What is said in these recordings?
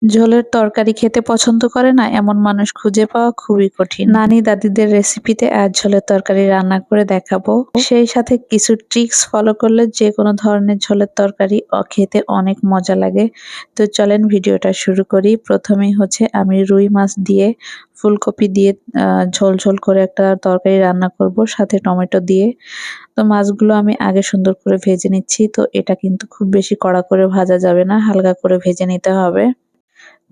ঝোলের তরকারি খেতে পছন্দ করে না এমন মানুষ খুঁজে পাওয়া খুবই কঠিন। নানি দাদিদের রেসিপিতে আজ ঝোলের তরকারি রান্না করে দেখাবো। সেই সাথে কিছু ট্রিক্স ফলো করলে যে কোনো ধরনের ঝোলের তরকারি খেতে অনেক মজা লাগে। তো চলেন ভিডিওটা শুরু করি। প্রথমেই হচ্ছে আমি রুই মাছ দিয়ে ফুলকপি দিয়ে ঝোল ঝোল করে একটা তরকারি রান্না করব, সাথে টমেটো দিয়ে। তো মাছগুলো আমি আগে সুন্দর করে ভেজে নিচ্ছি। তো এটা কিন্তু খুব বেশি কড়া করে ভাজা যাবে না, হালকা করে ভেজে নিতে হবে।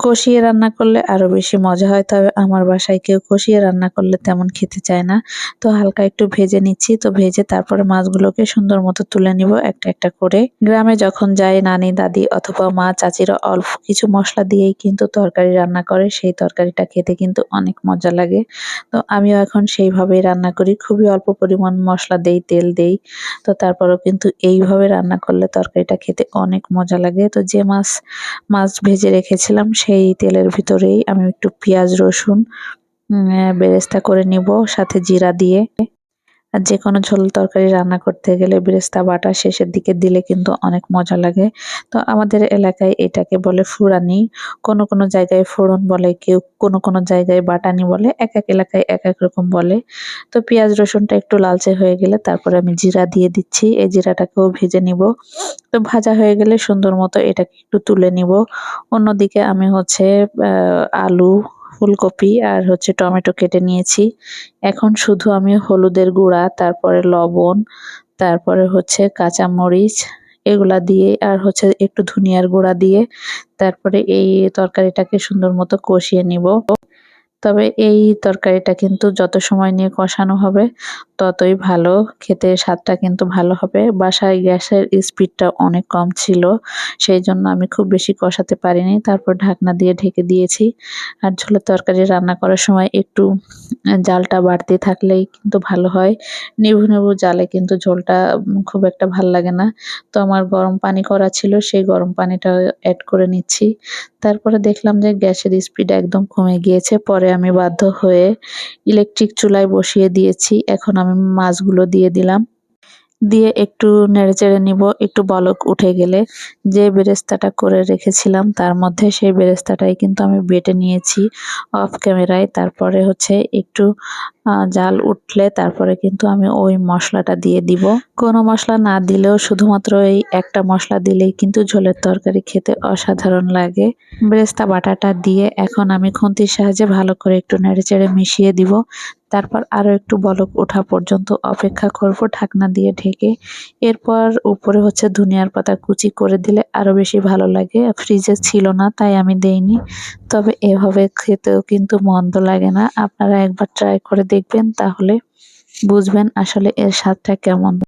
কষিয়ে রান্না করলে আরো বেশি মজা হয়, তবে আমার বাসায় কেউ কষিয়ে রান্না করলে তেমন খেতে চায় না। তো হালকা একটু ভেজে নিচ্ছি। তো ভেজে তারপরে মাছগুলোকে সুন্দর মতো তুলে নিব একটা একটা করে। গ্রামে যখন যাই নানি দাদি অথবা মা চাচিরা অল্প কিছু মশলা দিয়েই কিন্তু তরকারি রান্না করে, সেই তরকারিটা খেতে কিন্তু অনেক মজা লাগে। তো আমিও এখন সেইভাবেই রান্না করি, খুবই অল্প পরিমাণ মশলা দেই, তেল দেই। তো তারপরেও কিন্তু এইভাবে রান্না করলে তরকারিটা খেতে অনেক মজা লাগে। তো যে মাছ ভেজে রেখেছিলাম সেই তেলের ভিতরেই আমি একটু পেঁয়াজ রসুন বেরেস্তা করে নিব, সাথে জিরা দিয়ে। আর যেকোনো ঝোল তরকারি রান্না করতে গেলে বেরেস্তা বাটা শেষের দিকে দিলে কিন্তু অনেক মজা লাগে। তো আমাদের এলাকায় এটাকে বলে ফুরানি, কোনো কোনো জায়গায় ফোড়ন বলে, কেউ কোনো কোনো জায়গায় বাটানি বলে, এক এক এলাকায় এক এক রকম বলে। তো পেঁয়াজ রসুনটা একটু লালচে হয়ে গেলে তারপরে আমি জিরা দিয়ে দিচ্ছি, এই জিরাটাকেও ভেজে নিব। তো ভাজা হয়ে গেলে সুন্দর মতো এটাকে একটু তুলে নিব। অন্যদিকে আমি হচ্ছে আলু, ফুলকপি আর হচ্ছে টমেটো কেটে নিয়েছি। এখন শুধু আমি হলুদের গুঁড়া, তারপরে লবণ, তারপরে হচ্ছে কাঁচা মরিচ এগুলা দিয়ে আর হচ্ছে একটু ধনিয়ার গুঁড়া দিয়ে তারপরে এই তরকারিটাকে সুন্দর মতো কষিয়ে নিব। তবে এই তরকারিটা কিন্তু যত সময় নিয়ে কষানো হবে ততই ভালো, খেতে স্বাদটা কিন্তু ভালো হবে। বাসায় গ্যাসের স্পিডটা অনেক কম ছিল, সেই জন্য আমি খুব বেশি কষাতে পারিনি। তারপর ঢাকনা দিয়ে ঢেকে দিয়েছি। আর ঝোলের তরকারি রান্না করার সময় একটু জালটা বাড়তি থাকলেই কিন্তু ভালো হয়। নিভু নিভু জালে কিন্তু ঝোলটা খুব একটা ভাল লাগে না। তো আমার গরম পানি করা ছিল, সেই গরম পানিটা অ্যাড করে নিচ্ছি। তারপরে দেখলাম যে গ্যাসের স্পিড একদম কমে গিয়েছে। পরে আমি বাধ্য হয়ে ইলেকট্রিক চুলায় বসিয়ে দিয়েছি। এখন আমি মাছগুলো দিয়ে দিলাম। দিয়ে একটু নেড়েচেড়ে নিব। একটু বলক উঠে গেলে যে বেরেস্তাটা করে রেখেছিলাম তার মধ্যে সেই বেরেস্তাটাই কিন্তু আমি বেটে নিয়েছি অফ ক্যামেরায়। তারপরে হচ্ছে একটু জাল উঠলে তারপরে কিন্তু আমি ওই মশলাটা দিয়ে দিব। কোনো মশলা না দিলেও শুধুমাত্র এই একটা মশলা দিলেই কিন্তু ঝোলের তরকারি খেতে অসাধারণ লাগে। বেরেস্তা বাটাটা দিয়ে এখন আমি খুন্তির সাহায্যে ভালো করে একটু নেড়েচেড়ে মিশিয়ে দিব। তারপর আরো একটু বলক ওঠা পর্যন্ত অপেক্ষা করব ঢাকনা দিয়ে ঢেকে। এরপর উপরে হচ্ছে ধনিয়ার পাতা কুচি করে দিলে আরো বেশি ভালো লাগে। ফ্রিজে ছিল না তাই আমি দেইনি। তবে এভাবে খেতেও কিন্তু মন্দ লাগে না। আপনারা একবার ট্রাই করে দেখবেন, তাহলে বুঝবেন আসলে এর স্বাদটা কেমন।